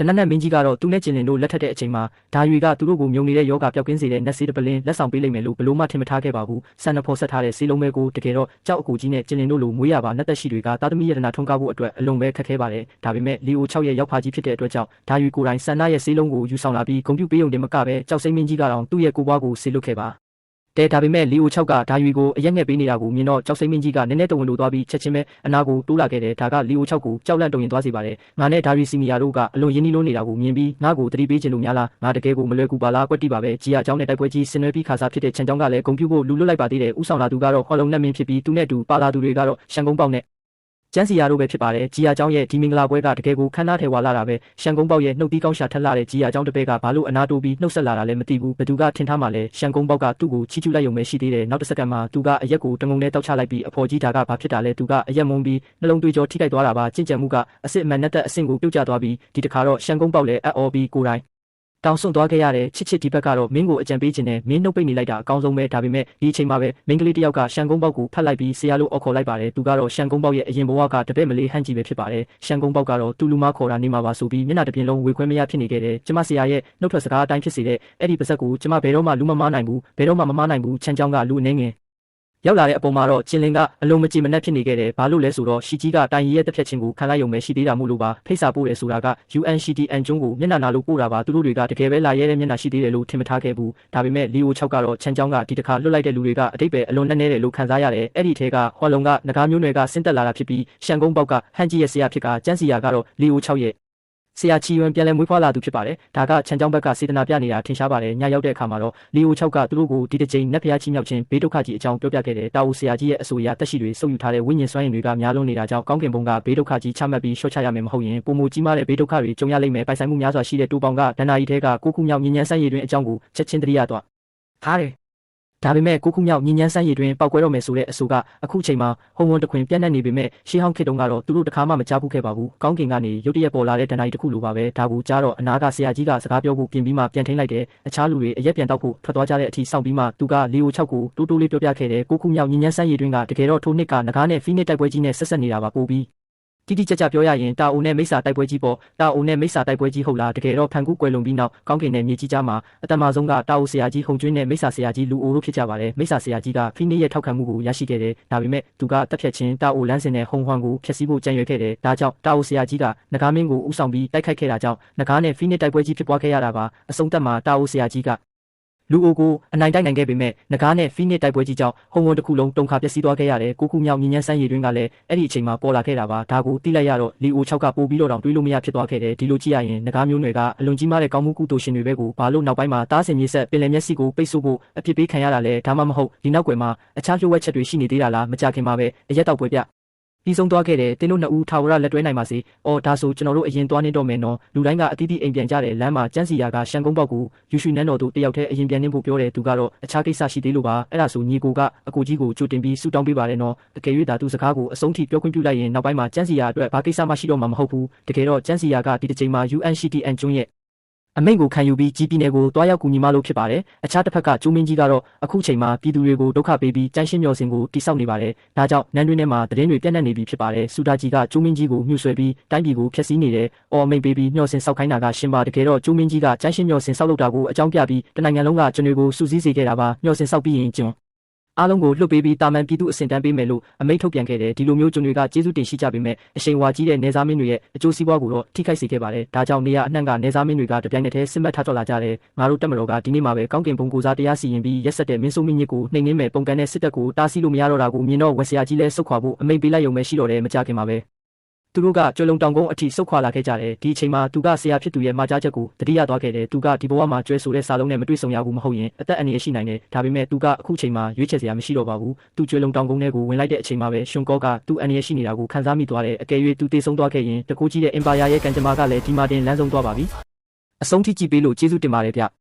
တနက်နက်မင်းကြီးကတော့သူနဲ့ကျင်လင်တို့လက်ထက်တဲ့အချိန်မှာဒါရွေကသူတို့ကိုမြုံနေတဲ့ယောဂပျောက်ကင်းစေတဲ့နက်ဆေးတပလင်းလက်ဆောင်ပေးလိုက်မယ်လို့ဘလို့မှထင်မထားခဲ့ပါဘူးဆန်နဖော်ဆက်ထားတဲ့ဆေးလုံးပဲကိုတကယ်တော့ကြောက်အကူကြီးနဲ့ကျင်လင်တို့လိုမွေးရပါနက်သက်ရှိတွေကသားသမီးရတနာထုံးကားဖို့အတွက်အလွန်ပဲခက်ခဲပါတယ်ဒါပေမဲ့လီအို6ရဲ့ရောက်ဖာကြီးဖြစ်တဲ့အတွက်ကြောင့်ဒါရွေကိုယ်တိုင်ဆန်နာရဲ့ဆေးလုံးကိုယူဆောင်လာပြီးဂုံပြူပေးုံတင်မကပဲကြောက်စိမ့်မင်းကြီးကတော့သူ့ရဲ့ကိုပွားကိုဆေးလွတ်ခဲ့ပါတဲဒါပေမဲ့လီအို6ကဒါရွေကိုအရက်ငှက်ပေးနေတာကိုမြင်တော့ကြောက်စိမ့်မင်းကြီးကနည်းနည်းတဝန်လိုသွားပြီးချက်ချင်းပဲအနာကိုတိုးလာခဲ့တယ်ဒါကလီအို6ကိုကြောက်လန့်တုံရင်သွားစေပါတယ်ငါနဲ့ဒါရွေစီမီယာတို့ကအလွန်ရင်းနှီးလို့နေတာကိုမြင်ပြီးငါ့ကိုတတိပေးခြင်းလို့များလားငါတကယ်ကိုမလွယ်ကူပါလားကွက်တိပါပဲကြီးအကြောင်းနဲ့တိုက်ပွဲကြီးဆင်နွှဲပြီးခါစားဖြစ်တဲ့ချန်ကြောင်းကလည်းဂုံပြူဖို့လူလွတ်လိုက်ပါသေးတယ်ဥဆောင်လာသူကတော့ဟော်လုံနဲ့မင်းဖြစ်ပြီးသူနဲ့တူပါလာသူတွေကတော့ရှန်ကုန်းပေါက်နဲ့ကျန်းစီယာတို့ပဲဖြစ်ပါတယ်ကြီးအကြောင်းရဲ့ဒီမင်္ဂလာပွဲကတကယ်ကိုခမ်းနားထဲဝါလာတာပဲရှန်ကုန်းပေါက်ရဲ့နှုတ်သီးကောင်းရှာထက်လာတဲ့ကြီးအကြောင်းတစ်ပဲကဘာလို့အနာတိုးပြီးနှုတ်ဆက်လာတာလဲမသိဘူးဘသူကထင်ထားမှလဲရှန်ကုန်းပေါက်ကသူ့ကိုချီးကျူးလိုက်ရုံပဲရှိသေးတယ်နောက်တစ်စက္ကန့်မှာသူကအရက်ကိုတငုံနဲ့တောက်ချလိုက်ပြီးအဖော်ကြီးဒါကဘာဖြစ်တာလဲသူကအရက်မုန်းပြီးနှလုံးသွေးကြောထိခိုက်သွားတာပါကြင်ကြံမှုကအစ်စ်အမှန်နဲ့တဲ့အဆင့်ကိုပြုတ်ကျသွားပြီးဒီတခါတော့ရှန်ကုန်းပေါက်လည်းအော်ပြီးကိုယ်တိုင်တောင်ဆွန့်သွားခဲ့ရတယ်ချစ်ဒီဘက်ကတော့မင်းကိုအကြံပေးခြင်းနဲ့မင်းနှုတ်ပိတ်နေလိုက်တာအကောင်းဆုံးပဲဒါပေမဲ့ဒီအချိန်မှာပဲမင်းကလေးတယောက်ကရှန်ကုန်းပေါက်ကိုဖတ်လိုက်ပြီးဆရာလို့အော်ခေါ်လိုက်ပါတယ်သူကတော့ရှန်ကုန်းပေါက်ရဲ့အရင်ဘဝကတပည့်မလေးဟန့်ကြီးပဲဖြစ်ပါတယ်ရှန်ကုန်းပေါက်ကတော့သူ့လူမခေါ်တာနေမှာပါဆိုပြီးမျက်နှာတစ်ပြင်လုံးဝေခွဲမရဖြစ်နေခဲ့တယ်ကျမဆရာရဲ့နှုတ်ထွက်စကားအတိုင်းဖြစ်စေတဲ့အဲ့ဒီပါဇက်ကိုကျမဘယ်တော့မှလူမမားနိုင်ဘူးဘယ်တော့မှမမားနိုင်ဘူးချန်ချောင်းကလူအနေငယ်ရောက်လာတဲ့အပေါ်မှာတော့ကျင်လင်ကအလုံးမကြည်မနှက်ဖြစ်နေခဲ့တယ်ဘာလို့လဲဆိုတော့ရှီကြီးကတိုင်ရီရဲ့တက်ဖြတ်ခြင်းကိုခံလိုက်ရုံပဲရှိသေးတာမို့လို့ပါဖိတ်စာပို့တယ်ဆိုတာက UNCTN ကျွန်းကိုမျက်နှာနာလို့ပို့တာပါသူတို့တွေကတကယ်ပဲလာရဲတဲ့မျက်နှာရှိသေးတယ်လို့ထင်မထားခဲ့ဘူးဒါပေမဲ့လီအို6ကတော့ချန်ချောင်းကဒီတစ်ခါလွတ်လိုက်တဲ့လူတွေကအတိတ်ပဲအလွန်နဲ့နေတယ်လို့ခံစားရတယ်အဲ့ဒီထဲကဟော်လုံကငကားမျိုးနွယ်ကဆင်းသက်လာတာဖြစ်ပြီးရှန်ကုန်းပေါက်ကဟန်ကြီးရဲ့ဆရာဖြစ်ကကျန်းစီယာကတော့လီအို6ရဲ့ဆရာချီယွန်ပြန်လဲမွေးဖွားလာသူဖြစ်ပါတယ်ဒါကချန်ချောင်းဘက်ကစေတနာပြနေတာထင်ရှားပါတယ်ညရောက်တဲ့အခါမှာတော့လီအို6ကသူတို့ကိုဒီတစ်ချိန်နက်ဖျားချီမြောက်ခြင်းဘေးဒုက္ခကြီးအကြောင်းပြောပြခဲ့တယ်တာဝူဆရာကြီးရဲ့အဆိုအရတက်ရှိတွေစုပ်ယူထားတဲ့ဝိညာဉ်စွမ်းရည်တွေကများလွန်းနေတာကြောင့်ကောင်းကင်ဘုံကဘေးဒုက္ခကြီးချမှတ်ပြီးရှော့ချရမယ်မဟုတ်ရင်ပုံမူကြီးမားတဲ့ဘေးဒုက္ခတွေကြုံရလိမ့်မယ်ပိုင်ဆိုင်မှုများစွာရှိတဲ့တိုးပေါင်ကဒဏ္ဍာရီထဲကကိုခုမြောက်ညဉ့်ညမ်းဆန်းရည်တွင်အကြောင်းကိုချက်ချင်းတရိယာသွားထားတယ်ဒါပေမဲ့ကိုခုမြောက်ညဉ့်ညမ်းဆန်းရည်တွင်ပောက်ကွဲတော့မယ်ဆိုတဲ့အဆိုကအခုချိန်မှာဟုံဝွန်တခွင်ပြန့်နှံ့နေပေမဲ့ရှေးဟောင်းခေတ်တုန်းကတော့သူတို့တခါမှမကြားဘူးခဲ့ပါဘူးကောင်းကင်ကနေရုတ်တရက်ပေါ်လာတဲ့ဒဏ္ဍာရီတစ်ခုလိုပါပဲဒါကိုကြားတော့အနာကဆရာကြီးကစကားပြောဖို့ပြင်ပြီးမှပြန်ထိန်လိုက်တယ်အခြားလူတွေအရက်ပြန်တောက်ဖို့ထွက်သွားကြတဲ့အထိစောင့်ပြီးမှသူကလီအို6ကိုတိုးတိုးလေးပြောပြခဲ့တယ်ကိုခုမြောက်ညဉ့်ညမ်းဆန်းရည်တွင်ကတကယ်တော့ထိုနှစ်ကငကားနဲ့ဖီးနစ်တိုက်ပွဲကြီးနဲ့ဆက်ဆက်နေတာပါပို့ပြီးတိတိကျကျပြောရရင်တာအိုနဲ့မိစ္ဆာတိုက်ပွဲကြီးပေါ့တာအိုနဲ့မိစ္ဆာတိုက်ပွဲကြီးဟုတ်လားတကယ်တော့ဖန်ကူးကွယ်လွန်ပြီးနောက်ကောင်းကင်နဲ့မြေကြီးကြားမှာအတမဆုံးကတာအိုဆရာကြီးဟုံကျွင်းနဲ့မိစ္ဆာဆရာကြီးလူအိုတို့ဖြစ်ကြပါတယ်မိစ္ဆာဆရာကြီးကဖိနေရဲ့ထောက်ခံမှုကိုရရှိခဲ့တယ်ဒါပေမဲ့သူကတက်ဖြတ်ခြင်းတာအိုလမ်းစဉ်နဲ့ဟုံဟွမ်ကိုဖျက်ဆီးဖို့ကြံရွယ်ခဲ့တယ်ဒါကြောင့်တာအိုဆရာကြီးကနဂါမင်းကိုဥဆောင်ပြီးတိုက်ခိုက်ခဲ့တာကြောင့်နဂါနဲ့ဖိနေတိုက်ပွဲကြီးဖြစ်ပွားခဲ့ရတာပါအဆုံးသတ်မှာတာအိုဆရာကြီးကလူအိုကိုအနိုင်တိုက်နိုင်ခဲ့ပေမဲ့နဂါနဲ့ဖီးနစ်တိုက်ပွဲကြီးကြောင့်ဟုံဝွန်တစ်ခုလုံးတုံခါပျက်စီးသွားခဲ့ရတယ်ကိုခုမြောက်ညဉ့်ညမ်းဆန်းရည်တွင်ကလည်းအဲ့ဒီအချိန်မှာပေါ်လာခဲ့တာပါဒါကိုသိလိုက်ရတော့လီအို6ကပို့ပြီးတော့တွေးလို့မရဖြစ်သွားခဲ့တယ်ဒီလိုကြည့်ရရင်နဂါမျိုးနွယ်ကအလွန်ကြီးမားတဲ့ကောင်းမှုကုသိုလ်ရှင်တွေပဲကိုဘာလို့နောက်ပိုင်းမှာတားဆင်မြေဆက်ပင်လယ်မျက်စိကိုပိတ်ဆို့ဖို့အဖြစ်ပေးခံရတာလဲဒါမှမဟုတ်ဒီနောက်ွယ်မှာအခြားလျှို့ဝှက်ချက်တွေရှိနေသေးတာလားမကြခင်မှာပဲအရက်တောက်ပွဲပြပြီးဆုံးသွားခဲ့တယ်တင်းတို့နှစ်ဦးထာဝရလက်တွဲနိုင်ပါစေအော်ဒါဆိုကျွန်တော်တို့အရင်သွားနေတော့မယ်နော်လူတိုင်းကအတီးတီးအိမ်ပြန်ကြတယ်လမ်းမှာကျန်းစီယာကရှန်ကုန်းပေါက်ကိုယူရွှေနန်းတော်တို့တယောက်တည်းအရင်ပြန်နေဖို့ပြောတယ်သူကတော့အခြားကိစ္စရှိသေးလို့ပါအဲ့ဒါဆိုညီကိုကအကိုကြီးကိုကြိုတင်ပြီးဆူတောင်းပေးပါတယ်နော်တကယ်၍ဒါသူစကားကိုအဆုံးထိပြောခွင့်ပြုလိုက်ရင်နောက်ပိုင်းမှာကျန်းစီယာအတွက်ဘာကိစ္စမှရှိတော့မှာမဟုတ်ဘူးတကယ်တော့ကျန်းစီယာကဒီတစ်ချိန်မှာ UNCTN ကျွန်းရဲ့အမိန့်ကိုခံယူပြီးကြီးပြည်နယ်ကိုတွားရောက်ကူညီမလို့ဖြစ်ပါတယ်အခြားတစ်ဖက်ကကျိုးမင်းကြီးကတော့အခုချိန်မှာပြည်သူတွေကိုဒုက္ခပေးပြီးကြိုင်းရှင်းမျှော်စင်ကိုတိစောက်နေပါတယ်ဒါကြောင့်နန်းတွင်းထဲမှာသတင်းတွေပြန့်နှံ့နေပြီဖြစ်ပါတယ်စူတာကြီးကကျိုးမင်းကြီးကိုမြှုပ်ဆွဲပြီးတိုင်းပြည်ကိုဖျက်ဆီးနေတယ်အော်မိန့်ပေးပြီးမျှော်စင်စောက်ခိုင်းတာကရှင်ပါတကယ်တော့ကျိုးမင်းကြီးကကြိုင်းရှင်းမျှော်စင်စောက်လုပ်တာကိုအကြောင်းပြပြီးတနိုင်ငံလုံးကကျွန်တွေကိုစူးစီးစေခဲ့တာပါမျှော်စင်စောက်ပြီးရင်ကျွန်အားလုံးကိုလွှတ်ပေးပြီးတာမန်ပြည်သူအစင်တန်းပေးမယ်လို့အမိန့်ထုတ်ပြန်ခဲ့တယ်ဒီလိုမျိုးကျွန်တွေကကျေးဇူးတင်ရှိကြပေမဲ့အရှိန်ဝါကြီးတဲ့နေသားမင်းတွေရဲ့အကျိုးစီးပွားကိုတော့ထိခိုက်စေခဲ့ပါတယ်ဒါကြောင့်နေရအနှံ့ကနေသားမင်းတွေကတပြိုင်နက်တည်းစစ်မှတ်ထထွက်လာကြတယ်ငါတို့တက်မတော်ကဒီနေ့မှာပဲကောင်းကင်ဘုံကိုစားတရားစီရင်ပြီးရက်ဆက်တဲ့မင်းဆိုးမင်းညစ်ကိုနှိမ်နှင်းမဲ့ပုံကန်တဲ့စစ်တပ်ကိုတားဆီးလို့မရတော့တာကိုမြင်တော့ဝက်ဆရာကြီးလဲစုတ်ခွာဖို့အမိန့်ပေးလိုက်ရုံပဲရှိတော့တယ်မကြခင်မှာပဲသူတို့ကကျွလုံတောင်ကုန်းအထိစုတ်ခွာလာခဲ့ကြတယ်ဒီအချိန်မှာသူကဆရာဖြစ်သူရဲ့မှာကြားချက်ကိုတတိယသွားခဲ့တယ်သူကဒီဘဝမှာကျွဲဆိုတဲ့စာလုံးနဲ့မတွေ့ဆုံရဘူးမဟုတ်ရင်အသက်အန္တရာယ်ရှိနိုင်တယ်ဒါပေမဲ့သူကအခုချိန်မှာရွေးချယ်စရာမရှိတော့ပါဘူးသူကျွလုံတောင်ကုန်းထဲကိုဝင်လိုက်တဲ့အချိန်မှာပဲရှင်ကောကသူအန္တရာယ်ရှိနေတာကိုခံစားမိသွားတယ်အကယ်၍သူတေဆုံးသွားခဲ့ရင်တကူကြီးတဲ့အင်ပါယာရဲ့ကံကြမ္မာကလည်းဒီမာတင်လမ်းဆုံးသွားပါပြီအဆုံးထိကြည့်ပေးလို့ကျေးဇူးတင်ပါတယ်ဗျ